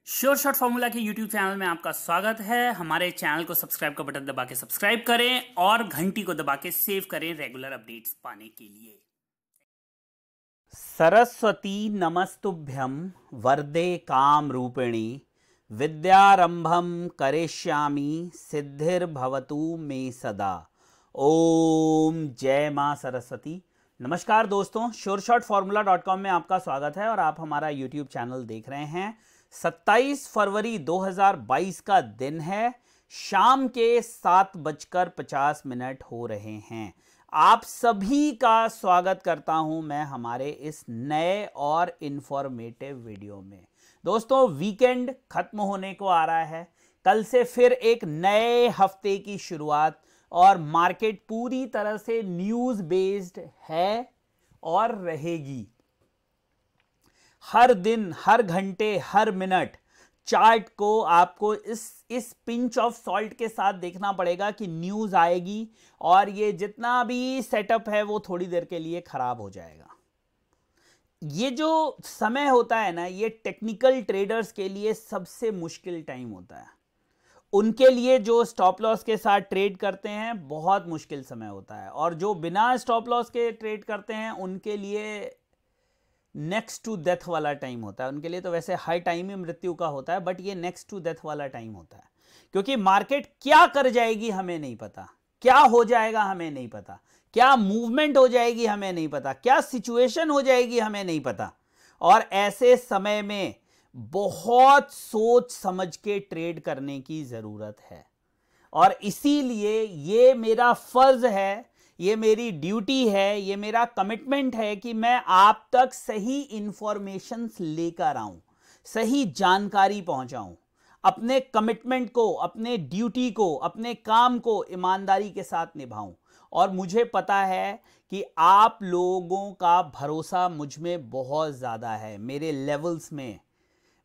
Sure shot formula के YouTube channel में आपका स्वागत है। हमारे चैनल को सब्सक्राइब का बटन दबा के सब्सक्राइब करें और घंटी को दबा के सेव करें रेगुलर अपडेट्स पाने के लिए। सरस्वती नमस्तुभ्यं वरदे काम रूपिणी विद्यारंभम करिष्यामि सिद्धिर्भवतु मे सदा। ओम जय मां सरस्वती। नमस्कार दोस्तों, sureshotformula.com में आपका स्वागत है और आप हमारा यूट्यूब चैनल देख रहे हैं। 27 फरवरी 2022 का दिन है, शाम के 7:50 हो रहे हैं। आप सभी का स्वागत करता हूं मैं हमारे इस नए और इंफॉर्मेटिव वीडियो में। दोस्तों, वीकेंड खत्म होने को आ रहा है, कल से फिर एक नए हफ्ते की शुरुआत और मार्केट पूरी तरह से न्यूज़ बेस्ड है और रहेगी। हर दिन, हर घंटे, हर मिनट चार्ट को आपको इस पिंच ऑफ सॉल्ट के साथ देखना पड़ेगा कि न्यूज़ आएगी और ये जितना भी सेटअप है वो थोड़ी देर के लिए खराब हो जाएगा। ये जो समय होता है ना, ये टेक्निकल ट्रेडर्स के लिए सबसे मुश्किल टाइम होता है। उनके लिए जो स्टॉप लॉस के साथ ट्रेड करते हैं बहुत मुश्किल समय होता है, और जो बिना स्टॉप लॉस के ट्रेड करते हैं उनके लिए नेक्स्ट टू डेथ वाला टाइम होता है। उनके लिए तो वैसे हर टाइम ही मृत्यु का होता है, बट ये नेक्स्ट टू डेथ वाला टाइम होता है, क्योंकि मार्केट क्या कर जाएगी हमें नहीं पता, क्या हो जाएगा हमें नहीं पता, क्या मूवमेंट हो जाएगी हमें नहीं पता, क्या सिचुएशन हो जाएगी हमें नहीं पता। और ऐसे समय में बहुत सोच समझ के ट्रेड करने की जरूरत है, और इसीलिए ये मेरा फर्ज है, ये मेरी ड्यूटी है, ये मेरा कमिटमेंट है कि मैं आप तक सही इंफॉर्मेशन लेकर आऊं, सही जानकारी पहुंचाऊं, अपने कमिटमेंट को, अपने ड्यूटी को, अपने काम को ईमानदारी के साथ निभाऊं। और मुझे पता है कि आप लोगों का भरोसा मुझ में बहुत ज़्यादा है, मेरे लेवल्स में,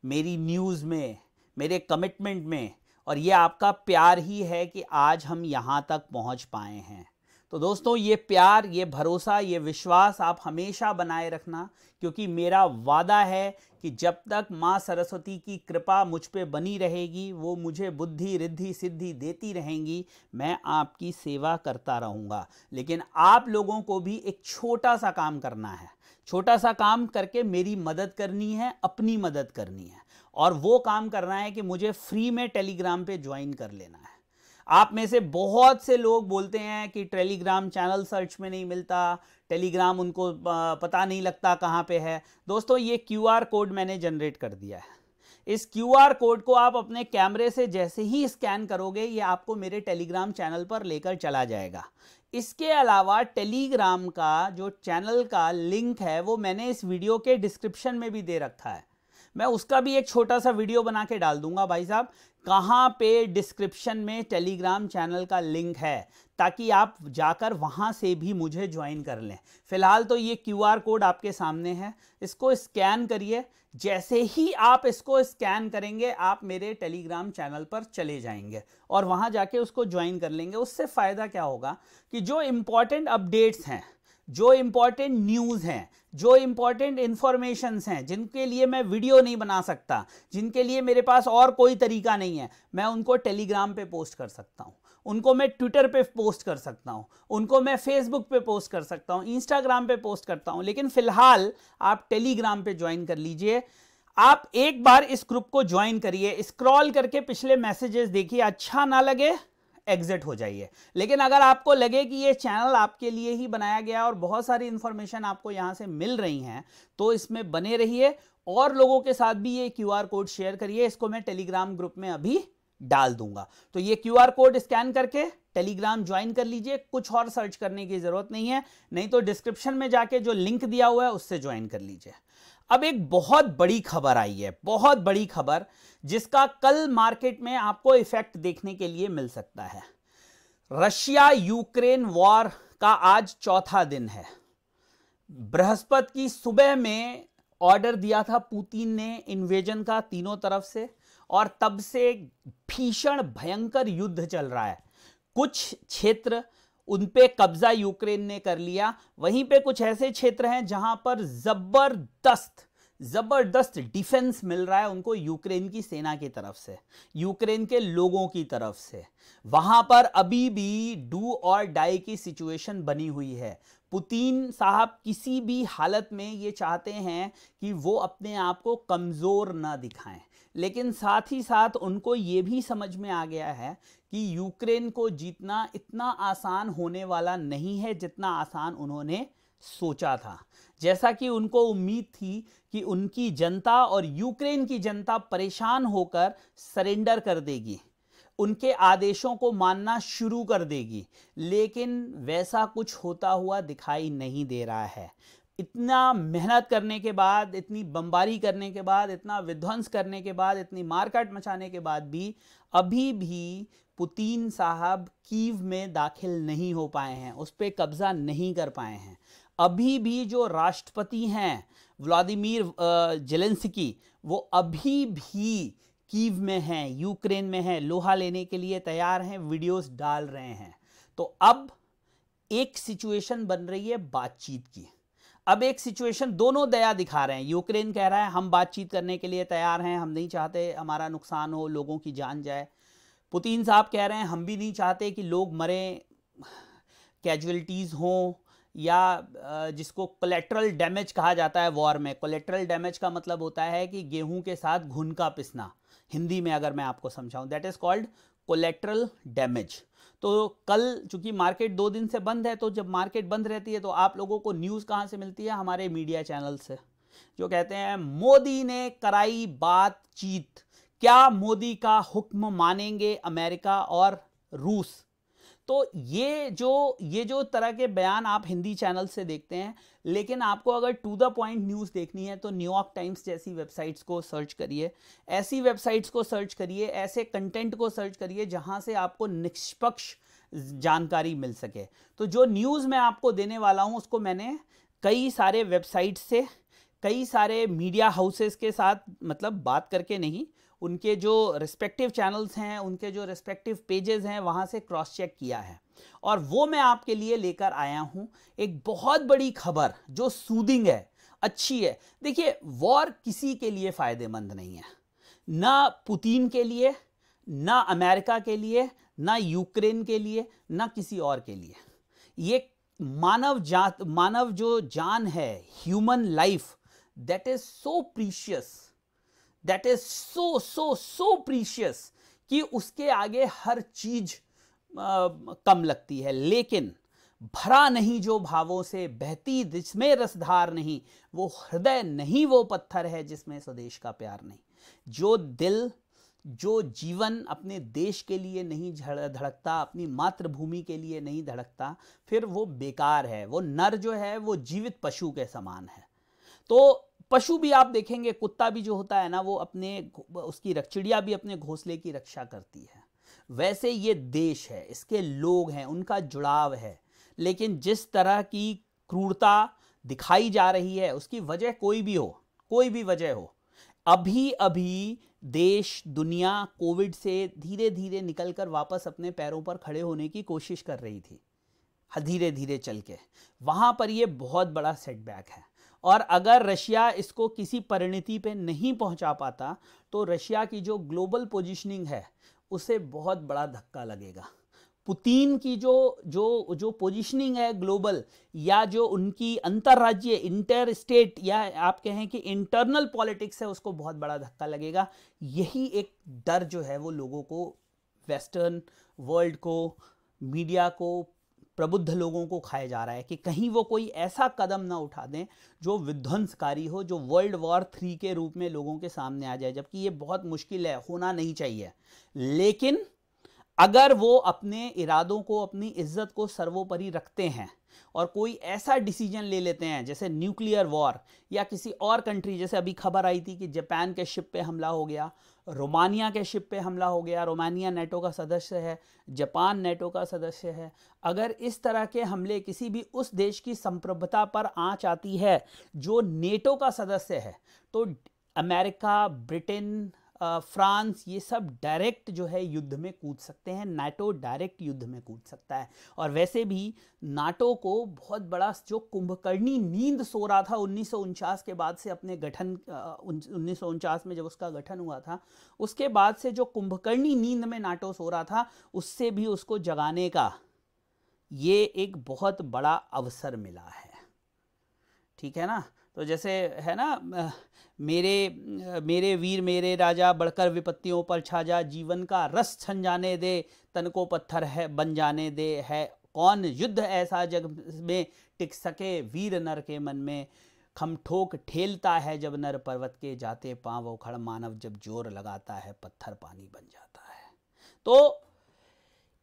मेरी न्यूज़ में, मेरे कमिटमेंट में, और ये आपका प्यार ही है कि आज हम यहाँ तक पहुँच पाए हैं। तो दोस्तों, ये प्यार, ये भरोसा, ये विश्वास आप हमेशा बनाए रखना, क्योंकि मेरा वादा है कि जब तक माँ सरस्वती की कृपा मुझ पे बनी रहेगी, वो मुझे बुद्धि रिद्धि सिद्धि देती रहेंगी, मैं आपकी सेवा करता रहूँगा। लेकिन आप लोगों को भी एक छोटा सा काम करना है, छोटा सा काम करके मेरी मदद करनी है, अपनी मदद करनी है, और वो काम करना है कि मुझे फ्री में टेलीग्राम पे ज्वाइन कर लेना है। आप में से बहुत से लोग बोलते हैं कि टेलीग्राम चैनल सर्च में नहीं मिलता, टेलीग्राम उनको पता नहीं लगता कहाँ पे है। दोस्तों, ये QR कोड मैंने जनरेट कर दिया है। इस QR कोड को आप अपने कैमरे से जैसे ही स्कैन करोगे, ये आपको मेरे टेलीग्राम चैनल पर लेकर चला जाएगा। इसके अलावा टेलीग्राम का जो चैनल का लिंक है वो मैंने इस वीडियो के डिस्क्रिप्शन में भी दे रखा है। मैं उसका भी एक छोटा सा वीडियो बना के डाल दूंगा भाई साहब, कहाँ पे डिस्क्रिप्शन में टेलीग्राम चैनल का लिंक है, ताकि आप जाकर वहाँ से भी मुझे ज्वाइन कर लें। फिलहाल तो ये QR कोड आपके सामने है, इसको स्कैन करिए। जैसे ही आप इसको स्कैन करेंगे, आप मेरे टेलीग्राम चैनल पर चले जाएंगे और वहाँ जाके उसको ज्वाइन कर लेंगे। उससे फ़ायदा क्या होगा कि जो इम्पॉर्टेंट अपडेट्स हैं, जो इम्पॉर्टेंट न्यूज़ हैं, जो इम्पॉर्टेंट इंफॉर्मेशंस हैं, जिनके लिए मैं वीडियो नहीं बना सकता, जिनके लिए मेरे पास और कोई तरीका नहीं है, मैं उनको टेलीग्राम पे पोस्ट कर सकता हूं, उनको मैं ट्विटर पे पोस्ट कर सकता हूं, उनको मैं फेसबुक पे पोस्ट कर सकता हूं, इंस्टाग्राम पे पोस्ट करता हूं। लेकिन फिलहाल आप टेलीग्राम पे ज्वाइन कर लीजिए। आप एक बार इस ग्रुप को ज्वाइन करिए, स्क्रॉल करके पिछले मैसेजेस देखिए, अच्छा ना लगे एग्जिट हो जाइए। लेकिन अगर आपको लगे कि ये चैनल आपके लिए ही बनाया गया और बहुत सारी इंफॉर्मेशन आपको यहां से मिल रही हैं, तो इसमें बने रहिए और लोगों के साथ भी ये QR कोड शेयर करिए। इसको मैं टेलीग्राम ग्रुप में अभी डाल दूंगा, तो ये QR कोड स्कैन करके टेलीग्राम ज्वाइन कर लीजिए। कुछ और सर्च करने की जरूरत नहीं है, नहीं तो डिस्क्रिप्शन में जाके जो लिंक दिया हुआ है उससे ज्वाइन कर लीजिए। अब एक बहुत बड़ी खबर आई है, बहुत बड़ी खबर, जिसका कल मार्केट में आपको इफेक्ट देखने के लिए मिल सकता है। रशिया यूक्रेन वॉर का आज चौथा दिन है। बृहस्पति की सुबह में ऑर्डर दिया था पुतिन ने इन्वेजन का तीनों तरफ से, और तब से भीषण भयंकर युद्ध चल रहा है। कुछ क्षेत्र उन पे कब्जा यूक्रेन ने कर लिया, वहीं पे कुछ ऐसे क्षेत्र हैं जहां पर जबरदस्त डिफेंस मिल रहा है उनको यूक्रेन की सेना की तरफ से, यूक्रेन के लोगों की तरफ से। वहां पर अभी भी डू और डाई की सिचुएशन बनी हुई है। पुतिन साहब किसी भी हालत में ये चाहते हैं कि वो अपने आप को कमजोर ना दिखाएं, लेकिन साथ ही साथ उनको ये भी समझ में आ गया है कि यूक्रेन को जीतना इतना आसान होने वाला नहीं है जितना आसान उन्होंने सोचा था। जैसा कि उनको उम्मीद थी कि उनकी जनता और यूक्रेन की जनता परेशान होकर सरेंडर कर देगी, उनके आदेशों को मानना शुरू कर देगी, लेकिन वैसा कुछ होता हुआ दिखाई नहीं दे रहा है। इतना मेहनत करने के बाद, इतनी बमबारी करने के बाद, इतना विध्वंस करने के बाद, इतनी मारकाट मचाने के बाद भी अभी भी पुतिन साहब कीव में दाखिल नहीं हो पाए हैं, उस पर कब्जा नहीं कर पाए हैं। अभी भी जो राष्ट्रपति हैं व्लादिमीर जेलेंस्की, वो अभी भी कीव में हैं, यूक्रेन में हैं, लोहा लेने के लिए तैयार हैं, वीडियोस डाल रहे हैं। तो अब एक सिचुएशन बन रही है बातचीत की। अब एक सिचुएशन, दोनों दया दिखा रहे हैं। यूक्रेन कह रहा है हम बातचीत करने के लिए तैयार हैं, हम नहीं चाहते हमारा नुकसान हो, लोगों की जान जाए। पुतिन साहब कह रहे हैं हम भी नहीं चाहते कि लोग मरें, कैजुअलिटीज़ हों, या जिसको कोलेट्रल डैमेज कहा जाता है वॉर में। कोलेट्रल डैमेज का मतलब होता है कि गेहूं के साथ घुन का पिसना, हिंदी में अगर मैं आपको समझाऊं, that is called collateral damage. तो कल चूंकि मार्केट 2 दिन से बंद है, तो जब मार्केट बंद रहती है तो आप लोगों को न्यूज़ कहाँ से मिलती है? हमारे मीडिया चैनल से, जो कहते हैं मोदी ने कराई बातचीत, क्या मोदी का हुक्म मानेंगे अमेरिका और रूस। तो ये जो तरह के बयान आप हिंदी चैनल से देखते हैं, लेकिन आपको अगर टू द पॉइंट न्यूज़ देखनी है तो न्यूयॉर्क टाइम्स जैसी वेबसाइट्स को सर्च करिए, ऐसी वेबसाइट्स को सर्च करिए, ऐसे कंटेंट को सर्च करिए जहां से आपको निष्पक्ष जानकारी मिल सके। तो जो न्यूज़ मैं आपको देने वाला हूं उसको मैंने कई सारे वेबसाइट से, कई सारे मीडिया हाउसेस के साथ, मतलब बात करके नहीं, उनके जो रिस्पेक्टिव चैनल्स हैं, उनके जो रिस्पेक्टिव पेजेस हैं, वहाँ से क्रॉस चेक किया है और वो मैं आपके लिए लेकर आया हूँ। एक बहुत बड़ी खबर जो सूदिंग है, अच्छी है। देखिए, वॉर किसी के लिए फ़ायदेमंद नहीं है, ना पुतिन के लिए, ना अमेरिका के लिए, ना यूक्रेन के लिए, ना किसी और के लिए। ये मानव जो जान है, human life, that is so precious, that is so precious कि उसके आगे हर चीज कम लगती है। लेकिन भरा नहीं जो भावों से, बहती जिसमें रसधार नहीं, वो हृदय नहीं वो पत्थर है जिसमें स्वदेश का प्यार नहीं। जो दिल, जो जीवन अपने देश के लिए नहीं धड़कता, अपनी मातृभूमि के लिए नहीं धड़कता, फिर वो बेकार है। वो नर जो है वो जीवित पशु के समान है। तो पशु भी आप देखेंगे, कुत्ता भी जो होता है ना, वो उसकी चिड़िया भी अपने घोंसले की रक्षा करती है। वैसे ये देश है, इसके लोग हैं, उनका जुड़ाव है। लेकिन जिस तरह की क्रूरता दिखाई जा रही है, उसकी वजह कोई भी वजह हो, अभी देश, दुनिया कोविड से धीरे धीरे निकलकर वापस अपने पैरों पर खड़े होने की कोशिश कर रही थी, धीरे धीरे चल के। वहाँ पर ये बहुत बड़ा सेटबैक है और अगर रशिया इसको किसी परिणति पे नहीं पहुँचा पाता तो रशिया की जो ग्लोबल पोजीशनिंग है उसे बहुत बड़ा धक्का लगेगा। पुतिन की जो पोजीशनिंग है ग्लोबल, या जो उनकी अंतर्राज्यीय, इंटर स्टेट, या आप कहें कि इंटरनल पॉलिटिक्स है, उसको बहुत बड़ा धक्का लगेगा। यही एक डर जो है वो लोगों को, वेस्टर्न वर्ल्ड को, मीडिया को, प्रबुद्ध लोगों को खाए जा रहा है कि कहीं वो कोई ऐसा कदम ना उठा दें जो विध्वंसकारी हो, जो वर्ल्ड वॉर 3 के रूप में लोगों के सामने आ जाए, जबकि ये बहुत मुश्किल है, होना नहीं चाहिए। लेकिन अगर वो अपने इरादों को, अपनी इज्जत को सर्वोपरि रखते हैं और कोई ऐसा डिसीजन ले लेते हैं जैसे न्यूक्लियर वॉर, या किसी और कंट्री, जैसे अभी खबर आई थी कि जापान के शिप पे हमला हो गया, रोमानिया के शिप पे हमला हो गया। रोमानिया नेटो का सदस्य है, जापान नेटो का सदस्य है। अगर इस तरह के हमले किसी भी उस देश की संप्रभुता पर आंच आती है जो नेटो का सदस्य है, तो अमेरिका, ब्रिटेन, फ्रांस, ये सब डायरेक्ट जो है युद्ध में कूद सकते हैं, नाटो डायरेक्ट युद्ध में कूद सकता है। और वैसे भी नाटो को बहुत बड़ा जो कुंभकर्णी नींद सो रहा था 1949 के बाद से, अपने गठन 1949 में जब उसका गठन हुआ था, उसके बाद से जो कुंभकर्णी नींद में नाटो सो रहा था, उससे भी उसको जगाने का ये एक बहुत बड़ा अवसर मिला है। ठीक है ना। तो जैसे है ना, मेरे वीर मेरे राजा, बढ़कर विपत्तियों पर छा जा, जीवन का रस छन जाने दे, तन को पत्थर है बन जाने दे, है कौन युद्ध ऐसा जग में टिक सके, वीर नर के मन में खम ठोक ठेलता है, जब नर पर्वत के जाते पांव उखड़, मानव जब जोर लगाता है, पत्थर पानी बन जाता है। तो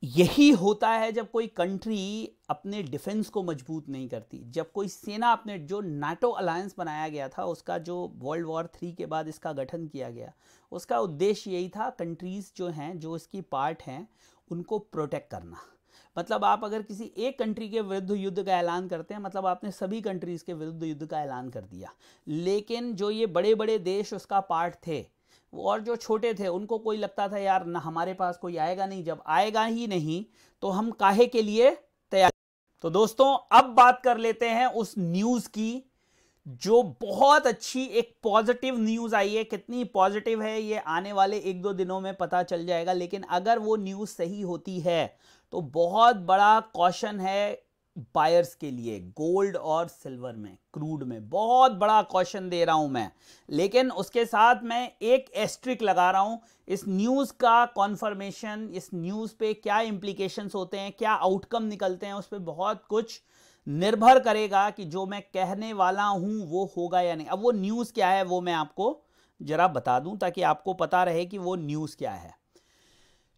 यही होता है जब कोई कंट्री अपने डिफेंस को मजबूत नहीं करती, जब कोई सेना, अपने जो नाटो अलायंस बनाया गया था, उसका जो वर्ल्ड वॉर 3 के बाद इसका गठन किया गया, उसका उद्देश्य यही था, कंट्रीज जो हैं, जो इसकी पार्ट हैं, उनको प्रोटेक्ट करना। मतलब आप अगर किसी एक कंट्री के विरुद्ध युद्ध का ऐलान करते हैं, मतलब आपने सभी कंट्रीज के विरुद्ध युद्ध का ऐलान कर दिया। लेकिन जो ये बड़े बड़े देश उसका पार्ट थे, और जो छोटे थे, उनको कोई लगता था यार ना, हमारे पास कोई आएगा नहीं, जब आएगा ही नहीं तो हम काहे के लिए तैयार। तो दोस्तों अब बात कर लेते हैं उस न्यूज की जो बहुत अच्छी एक पॉजिटिव न्यूज आई है। कितनी पॉजिटिव है ये आने वाले 1-2 दिनों में पता चल जाएगा, लेकिन अगर वो न्यूज सही होती है तो बहुत बड़ा कॉशन है बायर्स के लिए, गोल्ड और सिल्वर में, क्रूड में, बहुत बड़ा कॉशन दे रहा हूं मैं। लेकिन उसके साथ मैं एक एस्ट्रिक लगा रहा हूं, इस न्यूज का कॉन्फर्मेशन, इस न्यूज पे क्या इंप्लीकेशंस होते हैं, क्या आउटकम निकलते हैं, उस पर बहुत कुछ निर्भर करेगा कि जो मैं कहने वाला हूं वो होगा या नहीं। अब वो न्यूज क्या है वो मैं आपको जरा बता दूं, ताकि आपको पता रहे कि वो न्यूज क्या है।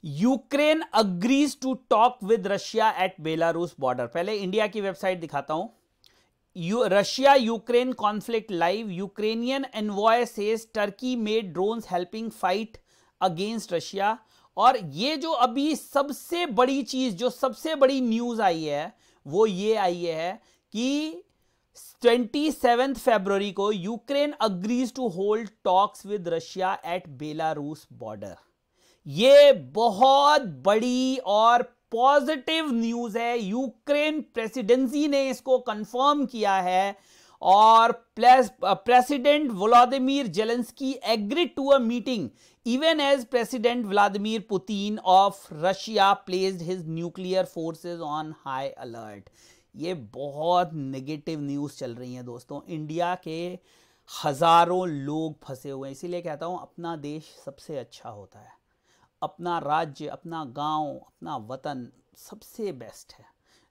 Ukraine agrees to talk with Russia at Belarus border. पहले इंडिया की वेबसाइट दिखाता हूं। Russia Ukraine conflict live, Ukrainian envoy says Turkey made drones helping fight against Russia. और ये जो अभी सबसे बड़ी चीज, जो सबसे बड़ी न्यूज आई है, वो ये आई है कि 27 फरवरी को Ukraine agrees to hold talks with Russia at Belarus border. ये बहुत बड़ी और पॉजिटिव न्यूज है। यूक्रेन प्रेसिडेंसी ने इसको कंफर्म किया है, और president Volodymyr Zelensky agreed to a meeting even as president Vladimir Putin of Russia placed his nuclear forces on high alert. ये बहुत नेगेटिव न्यूज चल रही है दोस्तों। इंडिया के हजारों लोग फंसे हुए हैं। इसीलिए कहता हूं अपना देश सबसे अच्छा होता है, अपना राज्य, अपना गांव, अपना वतन सबसे बेस्ट है।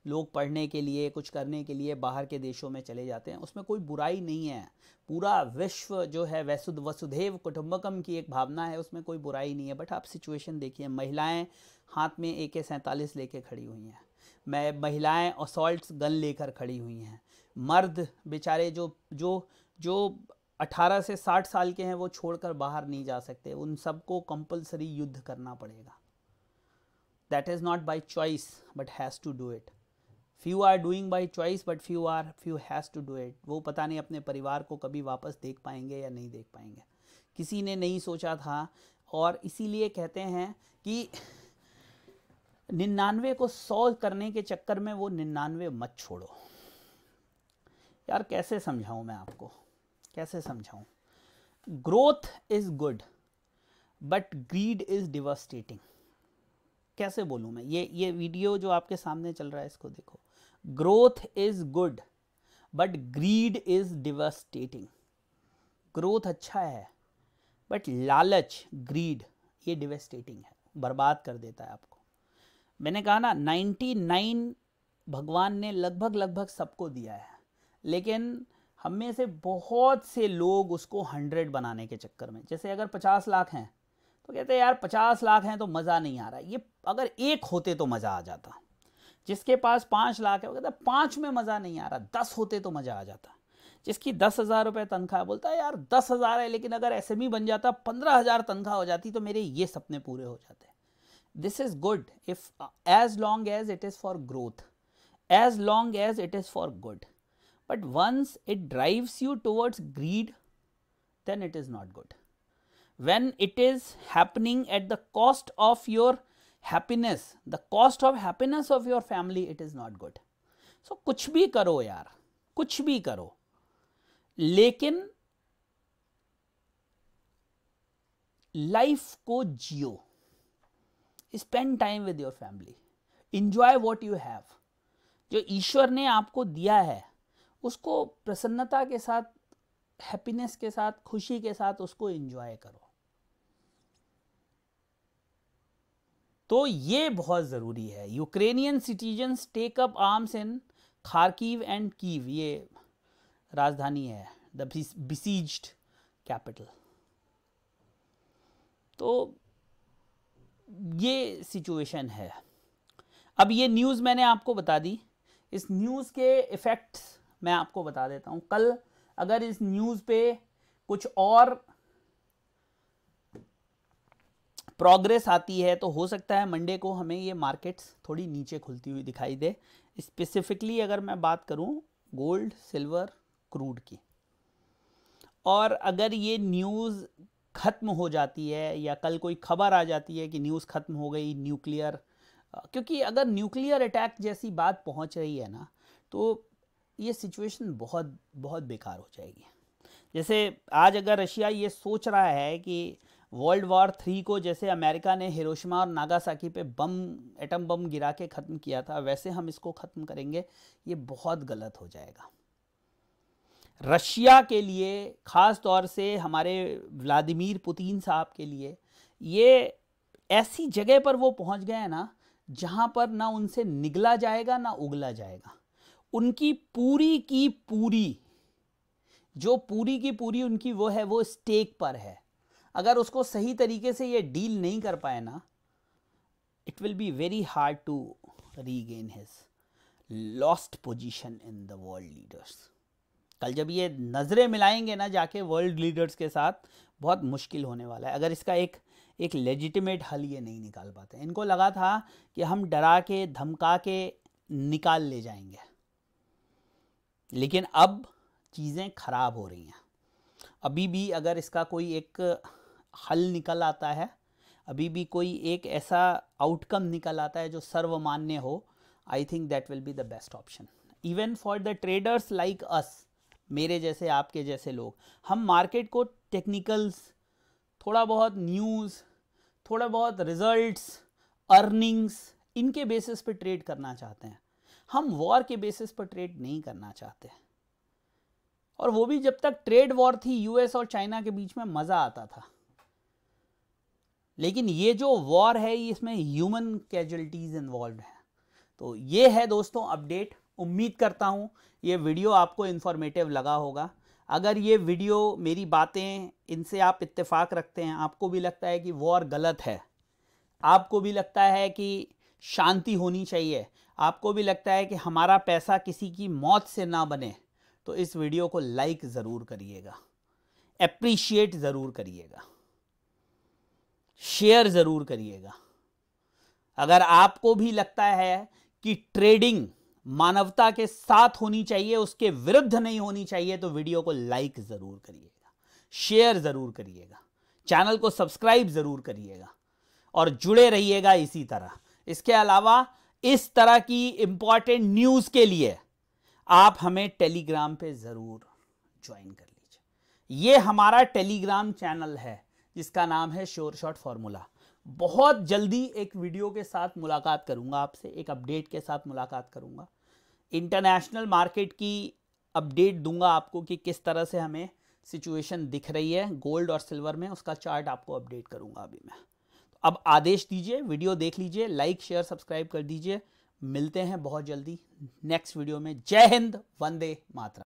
लोग पढ़ने के लिए, कुछ करने के लिए बाहर के देशों में चले जाते हैं, उसमें कोई बुराई नहीं है। पूरा विश्व जो है वसुधैव कुटुंबकम की एक भावना है, उसमें कोई बुराई नहीं है। बट आप सिचुएशन देखिए, महिलाएं हाथ में AK-47 लेके खड़ी हुई हैं, महिलाएं असॉल्ट गन लेकर खड़ी हुई हैं, मर्द बेचारे जो 18 से 60 साल के हैं वो छोड़कर बाहर नहीं जा सकते, उन सबको कंपलसरी युद्ध करना पड़ेगा। That is not by choice but has to do it. Few are doing by choice but few has to do it. वो पता नहीं अपने परिवार को कभी वापस देख पाएंगे या नहीं देख पाएंगे, किसी ने नहीं सोचा था। और इसीलिए कहते हैं कि 99 को 100 करने के चक्कर में वो 99 मत छोड़ो। यार कैसे समझाऊं मैं आपको, कैसे समझाऊं। Growth is good but grid is devastating. कैसे बोलूं मैं, ये वीडियो जो आपके सामने चल रहा है इसको देखो। Growth is good but grid is devastating. Growth अच्छा है बट लालच, ग्रीड, ये डिवास्टेटिंग है, बर्बाद कर देता है आपको। मैंने कहा ना 99 भगवान ने लगभग सबको दिया है, लेकिन हम में से बहुत से लोग उसको 100 बनाने के चक्कर में, जैसे अगर 50 लाख हैं तो कहते हैं यार 50 लाख हैं तो मज़ा नहीं आ रहा। ये अगर एक होते तो मज़ा आ जाता। जिसके पास 5 लाख है वो कहता है 5 में मज़ा नहीं आ रहा, 10 होते तो मज़ा आ जाता। जिसकी 10,000 रुपये तनख्वाह बोलता है यार 10,000 है, लेकिन अगर SME बन जाता, 15,000 तनख्वाह हो जाती तो मेरे ये सपने पूरे हो जाते। This is good if as long as it is for growth, as long as it is for good. But once it drives you towards greed, then it is not good. when it is happening at the cost of your happiness, the cost of happiness of your family, it is not good. So कुछ भी करो यार, कुछ भी करो, लेकिन life को जियो, spend time with your family, enjoy what you have. जो ईश्वर ने आपको दिया है उसको प्रसन्नता के साथ, हैप्पीनेस के साथ, खुशी के साथ उसको एंजॉय करो. तो ये बहुत ज़रूरी है. Ukrainian citizens take up arms in Kharkiv and Kyiv, ये राजधानी है, द बिसीज्ड कैपिटल. तो ये सिचुएशन है. अब ये न्यूज़ मैंने आपको बता दी. इस न्यूज़ के इफ़ेक्ट्स मैं आपको बता देता हूँ. कल अगर इस न्यूज़ पे कुछ और प्रोग्रेस आती है तो हो सकता है मंडे को हमें ये मार्केट्स थोड़ी नीचे खुलती हुई दिखाई दे. स्पेसिफिकली अगर मैं बात करूँ गोल्ड, सिल्वर, क्रूड की, और अगर ये न्यूज़ ख़त्म हो जाती है या कल कोई खबर आ जाती है कि न्यूज़ ख़त्म हो गई, न्यूक्लियर, क्योंकि अगर न्यूक्लियर अटैक जैसी बात पहुंच रही है ना, तो ये सिचुएशन बहुत बहुत बेकार हो जाएगी. जैसे आज अगर रशिया ये सोच रहा है कि वर्ल्ड वॉर 3 को जैसे अमेरिका ने हिरोशिमा और नागासाकी पे एटम बम गिरा के ख़त्म किया था, वैसे हम इसको ख़त्म करेंगे, ये बहुत गलत हो जाएगा. रशिया के लिए, ख़ास तौर से हमारे व्लादिमीर पुतिन साहब के लिए, ये ऐसी जगह पर वो पहुंच गए हैं ना जहां पर ना उनसे निगला जाएगा ना उगला जाएगा. उनकी पूरी की पूरी उनकी वो है, वो स्टेक पर है. अगर उसको सही तरीके से ये डील नहीं कर पाए ना, it will be very hard to regain his lost position in the world leaders. कल जब ये नज़रें मिलाएंगे ना जाके वर्ल्ड लीडर्स के साथ, बहुत मुश्किल होने वाला है अगर इसका एक लेजिटिमेट हल ये नहीं निकाल पाते. इनको लगा था कि हम डरा के धमका के निकाल ले जाएंगे, लेकिन अब चीज़ें ख़राब हो रही हैं. अभी भी अगर इसका कोई एक हल निकल आता है, अभी भी कोई एक ऐसा आउटकम निकल आता है जो सर्वमान्य हो, I think that will be the best option even for the traders like us, मेरे जैसे, आपके जैसे लोग. हम मार्केट को टेक्निकल्स, थोड़ा बहुत न्यूज़, थोड़ा बहुत रिजल्ट्स, अर्निंग्स, इनके बेसिस पे ट्रेड करना चाहते हैं. हम वॉर के बेसिस पर ट्रेड नहीं करना चाहते. और वो भी जब तक ट्रेड वॉर थी यूएस और चाइना के बीच में, मज़ा आता था. लेकिन ये जो वॉर है, इसमें ह्यूमन कैजुअलिटीज़ इन्वॉल्व हैं. तो ये है दोस्तों अपडेट. उम्मीद करता हूँ ये वीडियो आपको इन्फॉर्मेटिव लगा होगा. अगर ये वीडियो, मेरी बातें, इनसे आप इत्तेफाक रखते हैं, आपको भी लगता है कि वॉर गलत है, आपको भी लगता है कि शांति होनी चाहिए, आपको भी लगता है कि हमारा पैसा किसी की मौत से ना बने, तो इस वीडियो को लाइक ज़रूर करिएगा, एप्रिशिएट ज़रूर करिएगा, शेयर ज़रूर करिएगा. अगर आपको भी लगता है कि ट्रेडिंग मानवता के साथ होनी चाहिए, उसके विरुद्ध नहीं होनी चाहिए, तो वीडियो को लाइक ज़रूर करिएगा, शेयर ज़रूर करिएगा, चैनल को सब्सक्राइब ज़रूर करिएगा और जुड़े रहिएगा इसी तरह. इसके अलावा इस तरह की इंपॉर्टेंट न्यूज़ के लिए आप हमें टेलीग्राम पे ज़रूर ज्वाइन कर लीजिए. ये हमारा टेलीग्राम चैनल है जिसका नाम है श्योर शॉट फॉर्मूला. बहुत जल्दी एक वीडियो के साथ मुलाकात करूंगा आपसे, एक अपडेट के साथ मुलाकात करूंगा. इंटरनेशनल मार्केट की अपडेट दूंगा आपको कि किस तरह से हमें सिचुएशन दिख रही है गोल्ड और सिल्वर में, उसका चार्ट आपको अपडेट करूंगा अभी मैं. तो अब आदेश दीजिए, वीडियो देख लीजिए, लाइक शेयर सब्सक्राइब कर दीजिए. मिलते हैं बहुत जल्दी नेक्स्ट वीडियो में. जय हिंद, वंदे मातरम.